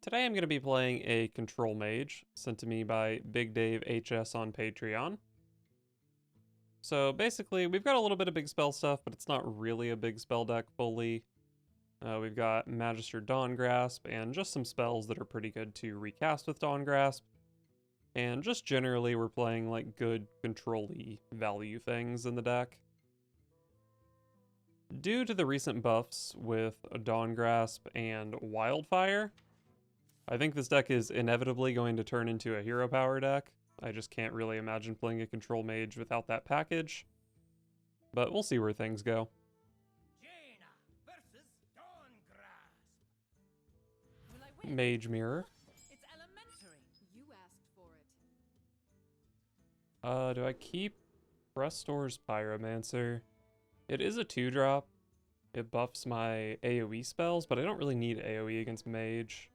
Today I'm going to be playing a Control Mage, sent to me by Big Dave HS on Patreon. So basically, we've got a little bit of big spell stuff, but it's not really a big spell deck fully. We've got Magister Dawngrasp, and just some spells that are pretty good to recast with Dawngrasp. And just generally, we're playing like good control-y value things in the deck. Due to the recent buffs with Dawngrasp and Wildfire, I think this deck is inevitably going to turn into a hero power deck. I just can't really imagine playing a control mage without that package. But we'll see where things go. Mage Mirror. It's elementary. You asked for it. Do I keep Restor's Pyromancer? It is a 2-drop. It buffs my AoE spells, but I don't really need AoE against Mage.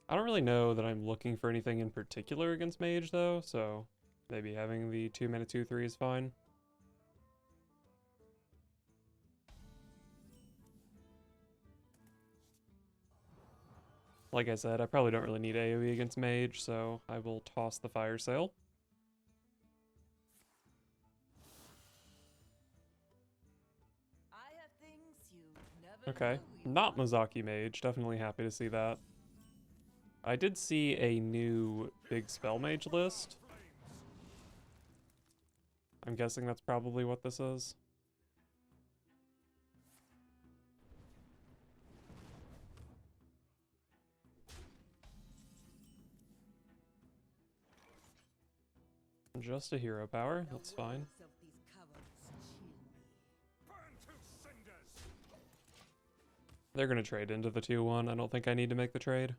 I don't really know that I'm looking for anything in particular against Mage, though, so maybe having the 2-mana 2/3 is fine. Like I said, I probably don't really need AoE against Mage, so I will toss the Fire Sale. I have things you never Okay, knew you not wanted. Mozaki Mage, definitely happy to see that. I did see a new big spell mage list. I'm guessing that's probably what this is. Just a hero power, that's fine. The walls of these caverns chill me. They're gonna trade into the 2-1. I don't think I need to make the trade.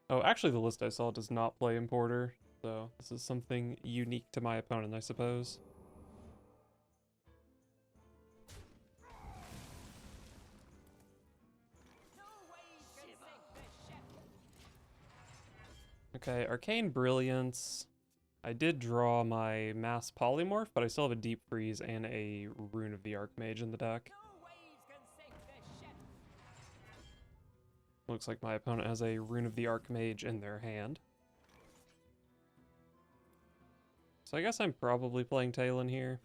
Oh, actually the list I saw does not play Importer, so this is something unique to my opponent, I suppose. Okay, Arcane Brilliance. I did draw my Mass Polymorph, but I still have a Deep Freeze and a Rune of the Archmage in the deck. Looks like my opponent has a Rune of the Archmage in their hand. So I guess I'm probably playing Talon here.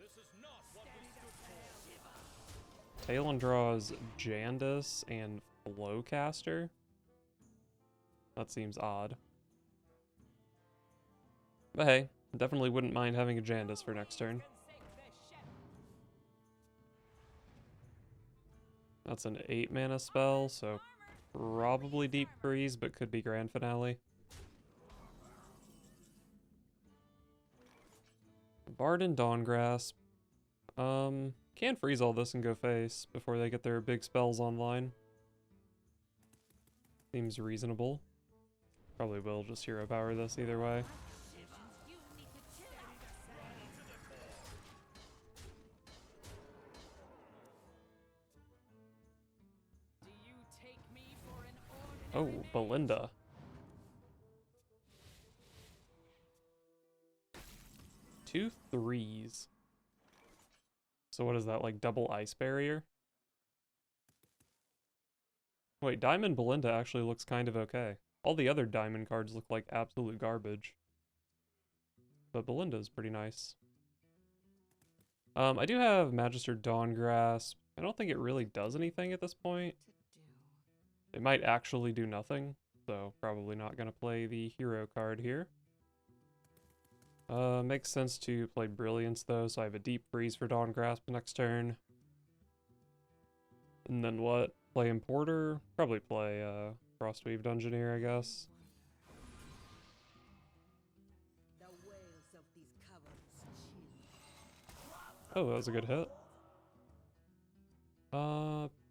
Talon draws Jandis and Flowcaster. That seems odd. But hey, definitely wouldn't mind having a Jandis for next turn. That's an 8-mana spell, so probably Deep Freeze, but could be Grand Finale. Bard and Dawngrasp. Can freeze all this and go face before they get their big spells online. Seems reasonable. Probably will just hero power this either way. Oh, Belinda. 2 3s. So what is that, like double ice barrier? Wait, Diamond Belinda actually looks kind of okay. All the other diamond cards look like absolute garbage. But Belinda is pretty nice. I do have Magister Dawngrasp. I don't think it really does anything at this point. It might actually do nothing, so probably not going to play the hero card here. Makes sense to play Brilliance though, so I have a Deep Freeze for Dawngrasp next turn. And then what? Play Importer? Probably play Frostweave Dungeoneer, I guess. The wails of these caverns chill me. Oh, that was a good hit.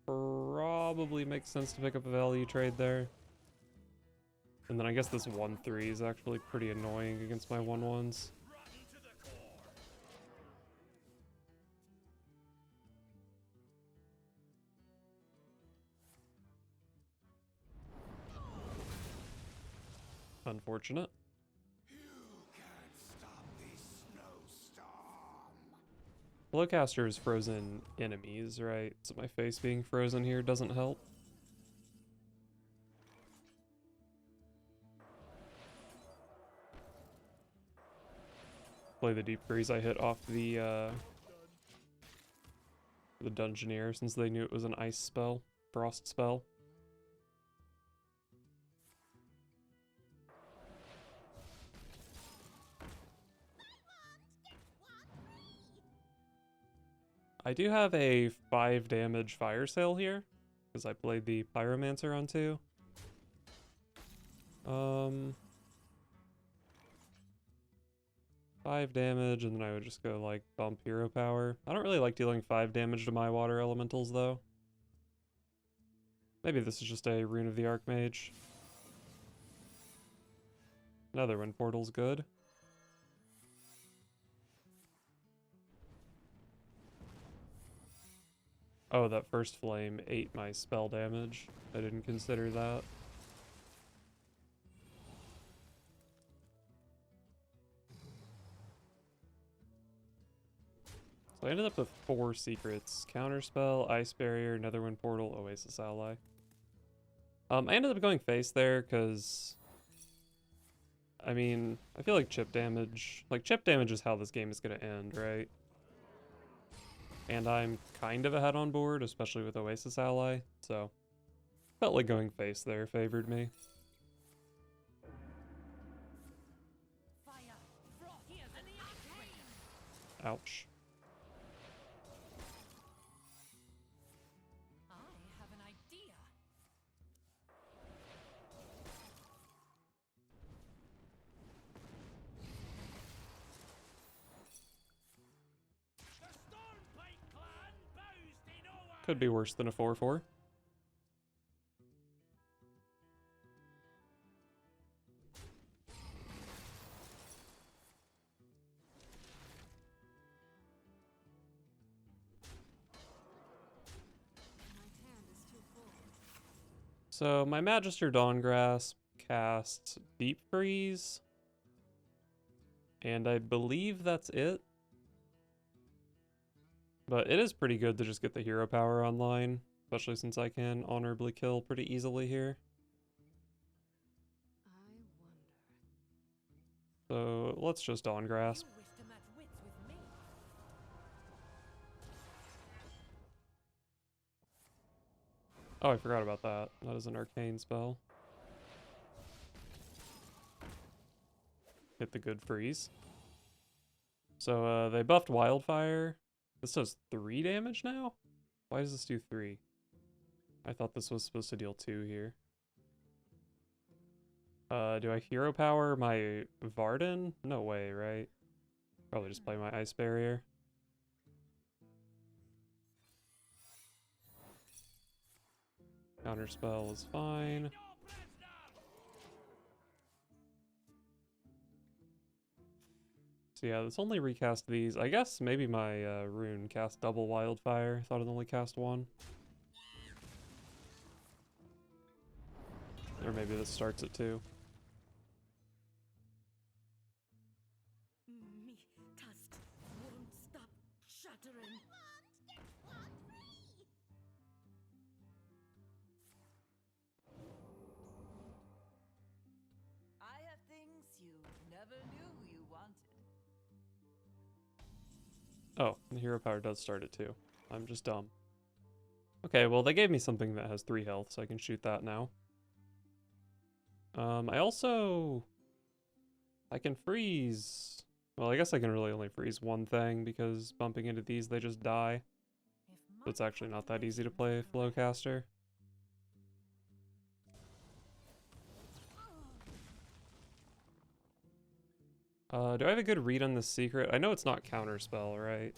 Probably makes sense to pick up a value trade there. And then I guess this 1/3 is actually pretty annoying against my 1/1s. Unfortunate. Flowcaster is frozen enemies, right? So my face being frozen here doesn't help. Play the deep freeze I hit off the Dungeoneer since they knew it was an ice spell, frost spell. I do have a 5 damage fire sale here, because I played the Pyromancer on 2. 5 damage, and then I would just go, like, bump hero power. I don't really like dealing 5 damage to my water elementals, though. Maybe this is just a Rune of the Archmage. Another Wind Portal's good. Oh, that first flame ate my spell damage. I didn't consider that. So I ended up with 4 secrets. Counterspell, Ice Barrier, Netherwind Portal, Oasis Ally. I ended up going face there because, I mean, I feel like chip damage is how this game is going to end, right? And I'm kind of ahead on board, especially with Oasis Ally, so felt like going face there favored me. Ouch. I have an idea. Could be worse than a 4/4. So my Magister Dawngrasp casts Deep Freeze, and I believe that's it. But it is pretty good to just get the hero power online, especially since I can honorably kill pretty easily here. So let's just Dawngrasp. Oh, I forgot about that. That is an arcane spell. Hit the good freeze. So they buffed Wildfire. This does 3 damage now? Why does this do 3? I thought this was supposed to deal 2 here. Do I hero power my Varden? No way, right? Probably just play my Ice Barrier. Counterspell is fine. So yeah, this only recast these. I guess maybe my rune cast double Wildfire. Thought it only cast 1. Or maybe this starts at 2. Me dust won't stop shattering. I have things you never knew you wanted. Oh, the hero power does start at 2. I'm just dumb. Okay, well they gave me something that has 3 health, so I can shoot that now. I can freeze. Well, I guess I can really only freeze one thing because bumping into these, they just die. So it's actually not that easy to play Flowcaster. Do I have a good read on this secret? I know it's not counterspell, right?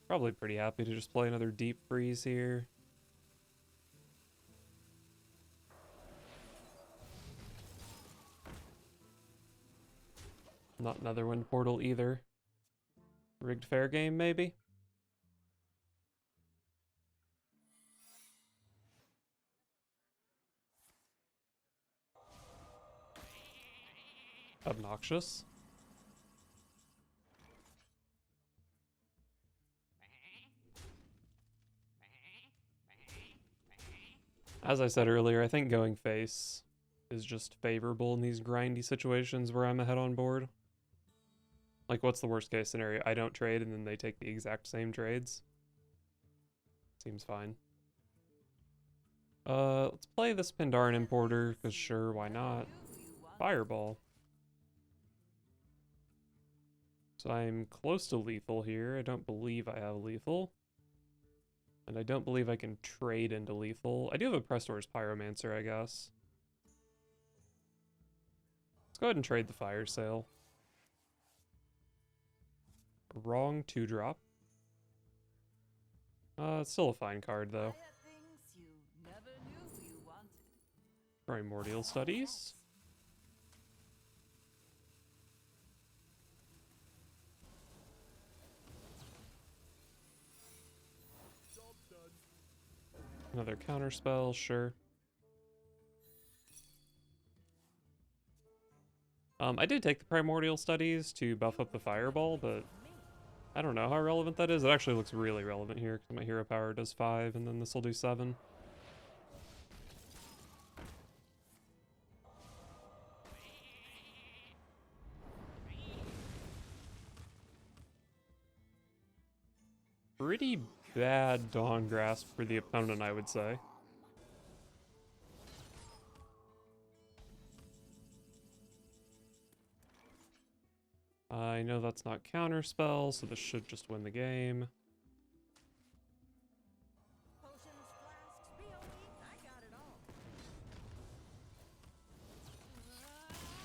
Probably pretty happy to just play another deep freeze here. Not another Wind Portal either. Rigged fair game, maybe? Obnoxious. As I said earlier, I think going face is just favorable in these grindy situations where I'm ahead on board. Like, what's the worst case scenario? I don't trade and then they take the exact same trades. Seems fine. Let's play this Pandaren Importer, because sure, why not? Fireball. So I'm close to lethal here. I don't believe I have lethal. And I don't believe I can trade into lethal. I do have a Prestor's Pyromancer, I guess. Let's go ahead and trade the Fire Sale. Wrong 2-drop. It's still a fine card, though. Primordial Studies. Another counterspell, sure. I did take the Primordial Studies to buff up the Fireball, but I don't know how relevant that is. It actually looks really relevant here, because my hero power does 5, and then this will do 7. Pretty bad Dawngrasp for the opponent, I would say. I know that's not counterspell, so this should just win the game.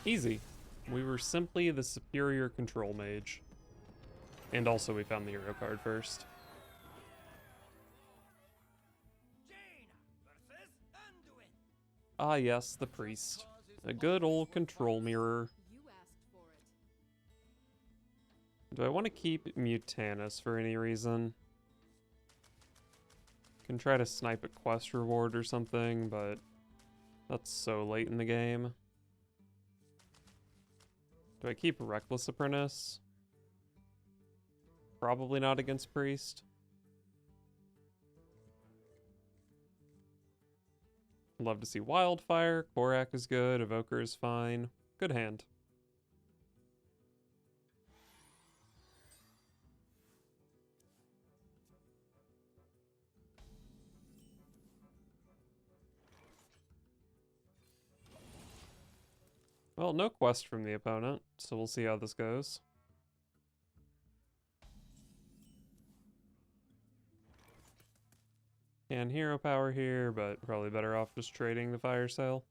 Easy. We were simply the superior control mage. And also we found the hero card first. Ah yes, the priest. A good old control mirror. Do I want to keep Mutanus for any reason? Can try to snipe a quest reward or something, but that's so late in the game. Do I keep Reckless Apprentice? Probably not against Priest. Love to see Wildfire. Korak is good. Evoker is fine. Good hand. Well, no quest from the opponent, so we'll see how this goes. Can hero power here, but probably better off just trading the fire sale.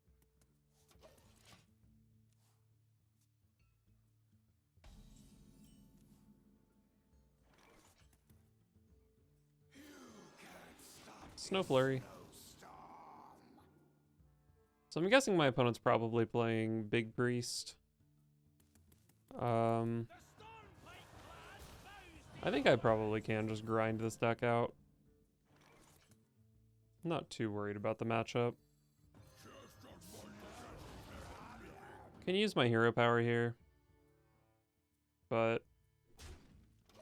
Snow Flurry. So I'm guessing my opponent's probably playing Big Priest. I think I probably can just grind this deck out. I'm not too worried about the matchup. Can use my hero power here. But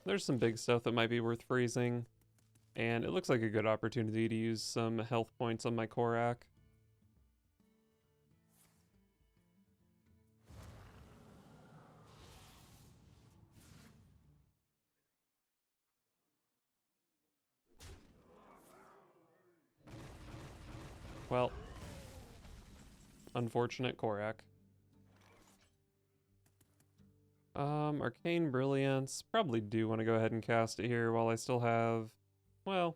there's some big stuff that might be worth freezing. And it looks like a good opportunity to use some health points on my Korak. Well, unfortunate Korak. Arcane Brilliance. Probably do want to go ahead and cast it here while I still have... Well,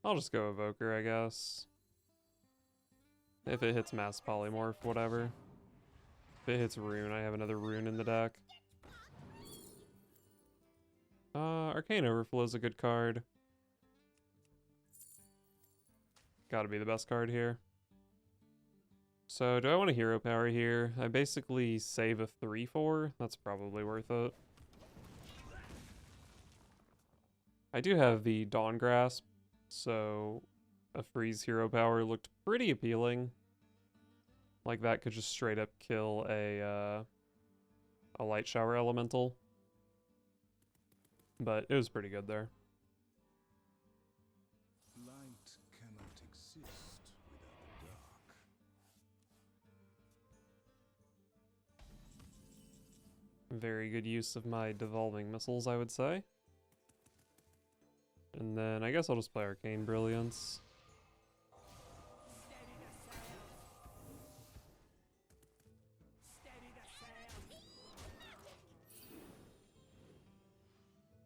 I'll just go Evoker, I guess. If it hits Mass Polymorph, whatever. If it hits Rune, I have another Rune in the deck. Arcane Overflow is a good card. Gotta be the best card here. So, do I want a hero power here? I basically save a 3/4. That's probably worth it. I do have the Dawngrasp, so a freeze hero power looked pretty appealing. Like that could just straight up kill a light shower elemental. But it was pretty good there. Light cannot exist Very good use of my Devolving Missiles, I would say. And then I guess I'll just play Arcane Brilliance.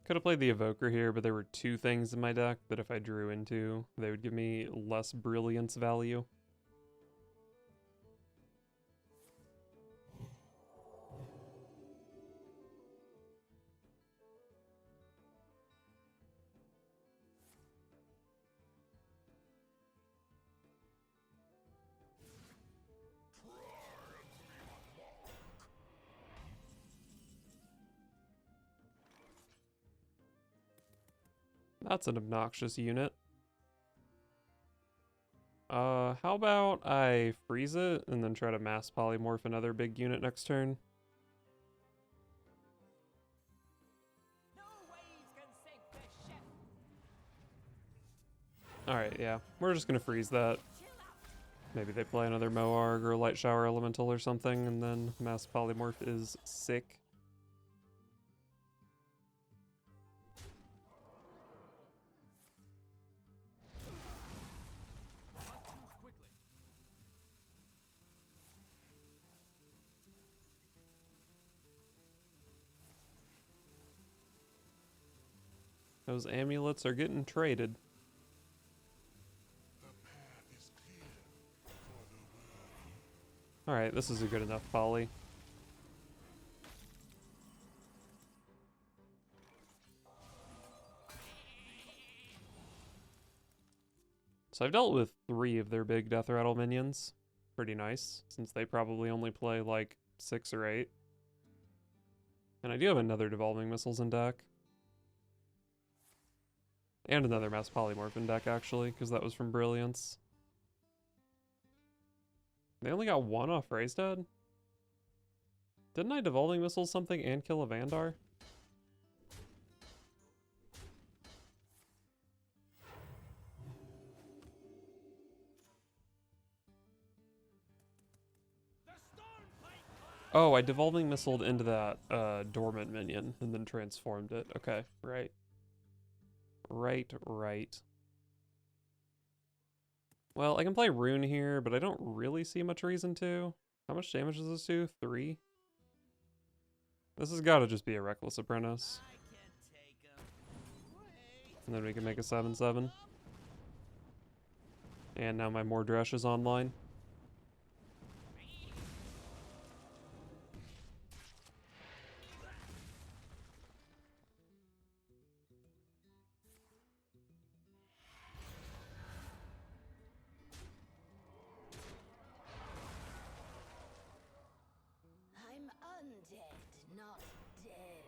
Could have played the Evoker here, but there were two things in my deck that if I drew into, they would give me less Brilliance value. That's an obnoxious unit. How about I freeze it and then try to mass polymorph another big unit next turn? No waves can sink the ship. Alright, yeah. We're just gonna freeze that. Maybe they play another Moarg or a Light Shower Elemental or something, and then mass polymorph is sick. Those amulets are getting traded. Alright, this is a good enough poly. So I've dealt with 3 of their big Death Rattle minions. Pretty nice, since they probably only play like 6 or 8. And I do have another Devolving Missiles in deck. And another Mass Polymorph in deck, actually, because that was from Brilliance. They only got 1 off Raised Dead? Didn't I Devolving Missile something and kill a Vandar? Oh, I Devolving Missiled into that dormant minion and then transformed it. Okay, right. Right. Well, I can play Rune here, but I don't really see much reason to. How much damage does this do? 3? This has got to just be a Reckless Apprentice. And then we can make a 7/7. And now my Mordresh is online. I'm undead, not dead.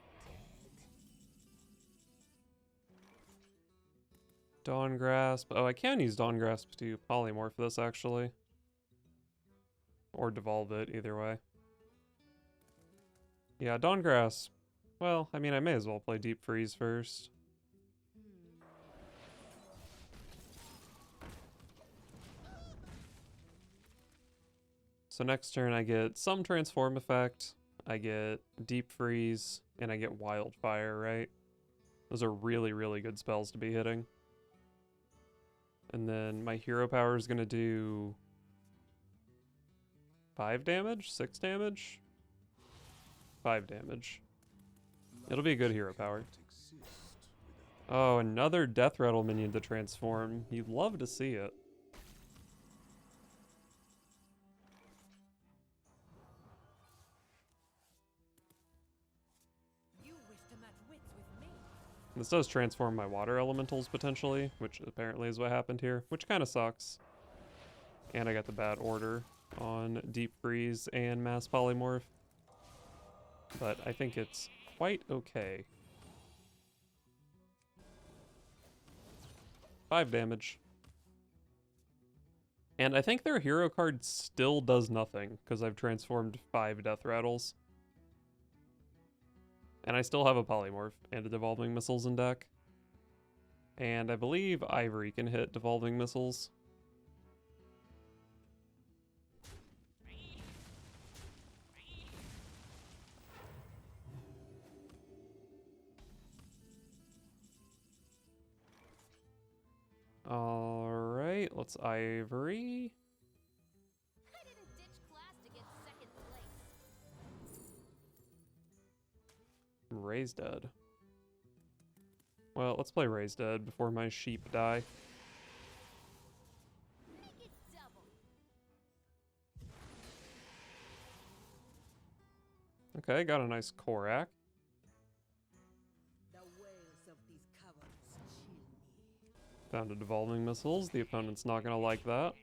Dawngrasp. Oh, I can use Dawngrasp to polymorph this, actually. Or devolve it, either way. Yeah, Dawngrasp. Well, I mean, I may as well play Deep Freeze first. So next turn I get some Transform effect, I get Deep Freeze, and I get Wildfire, right? Those are really, really good spells to be hitting. And then my hero power is going to do 5 damage? 6 damage? 5 damage. It'll be a good hero power. Oh, another Death Rattle minion to transform. You'd love to see it. You wish to match wits with me. This does transform my water elementals potentially, which apparently is what happened here, which kind of sucks. And I got the bad order on Deep Freeze and Mass Polymorph. But I think it's quite okay. 5 damage. And I think their hero card still does nothing, because I've transformed 5 Death Rattles. And I still have a Polymorph and a Devolving Missiles in deck. And I believe Ivory can hit Devolving Missiles. let's Ivory. I didn't ditch class to get second place. Raise Dead. Well, let's play Raise Dead before my sheep die. Make it double. Okay, got a nice Korak. The wails of these cowards chill me. Found a Devolving Missiles. The opponent's not gonna like that.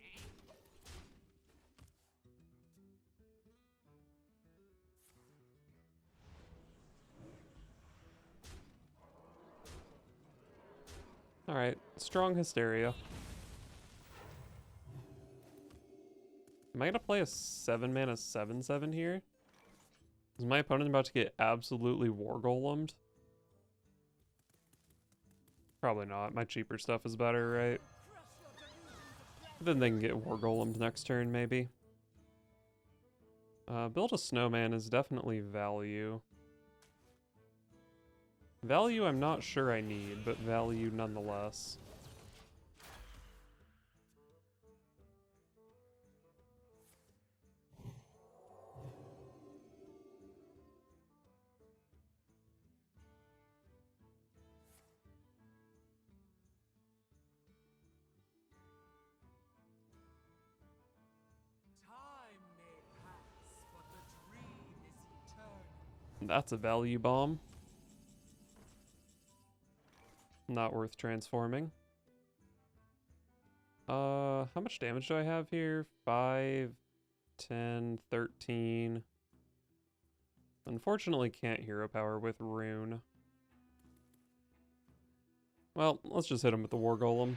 Alright, strong Hysteria. Am I gonna play a 7-mana 7/7 here? Is my opponent about to get absolutely War Golemed? Probably not. My cheaper stuff is better, right? Then they can get War Golemed next turn, maybe. Build a Snowman is definitely value. Value I'm not sure I need, but value nonetheless. Time may pass, but the dream is eternal. That's a value bomb. Not worth transforming. How much damage do I have here? 5, 10, 13. Unfortunately can't hero power with Rune. Well, let's just hit him with the War Golem.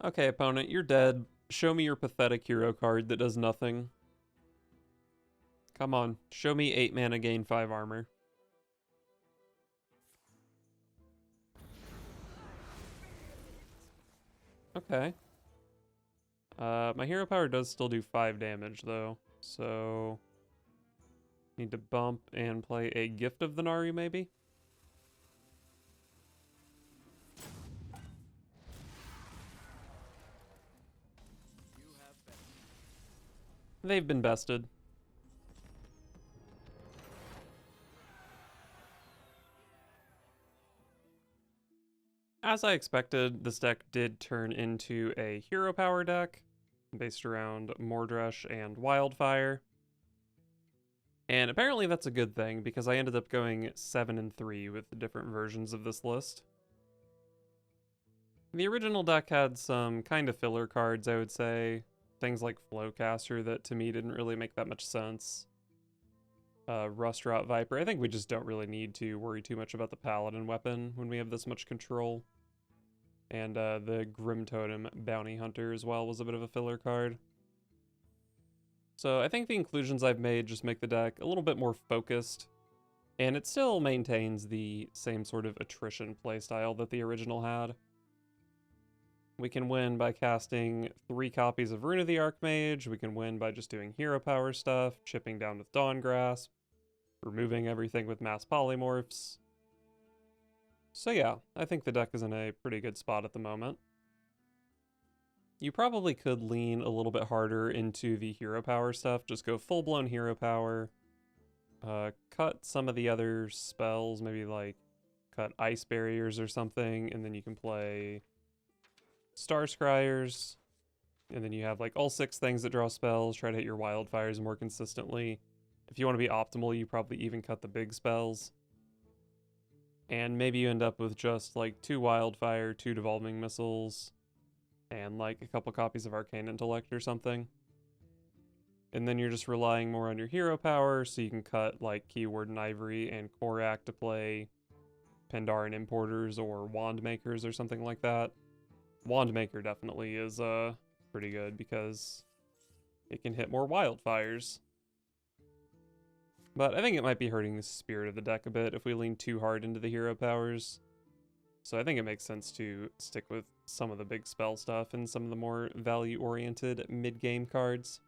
Okay, opponent, you're dead. Show me your pathetic hero card that does nothing. Come on, show me 8 mana, gain 5 armor. Okay. My hero power does still do 5 damage though, so need to bump and play a Gift of the Naru maybe? They've been bested. As I expected, this deck did turn into a hero power deck based around Mordresh and Wildfire. And apparently that's a good thing because I ended up going 7 and 3 with the different versions of this list. The original deck had some kind of filler cards, I would say. Things like Flowcaster that to me didn't really make that much sense. Rustrot Viper. I think we just don't really need to worry too much about the Paladin weapon when we have this much control. And the Grim Totem Bounty Hunter as well was a bit of a filler card. So I think the inclusions I've made just make the deck a little bit more focused. And it still maintains the same sort of attrition playstyle that the original had. We can win by casting 3 copies of Rune of the Archmage. We can win by just doing hero power stuff, chipping down with Dawngrasp, removing everything with mass polymorphs. So yeah, I think the deck is in a pretty good spot at the moment. You probably could lean a little bit harder into the hero power stuff. Just go full-blown hero power. Cut some of the other spells, maybe like cut Ice Barriers or something, and then you can play Star Scryers, and then you have like all 6 things that draw spells. Try to hit your Wildfires more consistently. If you want to be optimal, you probably even cut the big spells. And maybe you end up with just like 2 Wildfire, 2 Devolving Missiles, and like a couple copies of Arcane Intellect or something. And then you're just relying more on your hero power, so you can cut like Keyword and Ivory and Korak to play Pandaren Importers or Wand Makers or something like that. Wand Maker definitely is pretty good because it can hit more Wildfires. But I think it might be hurting the spirit of the deck a bit if we lean too hard into the hero powers. So I think it makes sense to stick with some of the big spell stuff and some of the more value-oriented mid-game cards.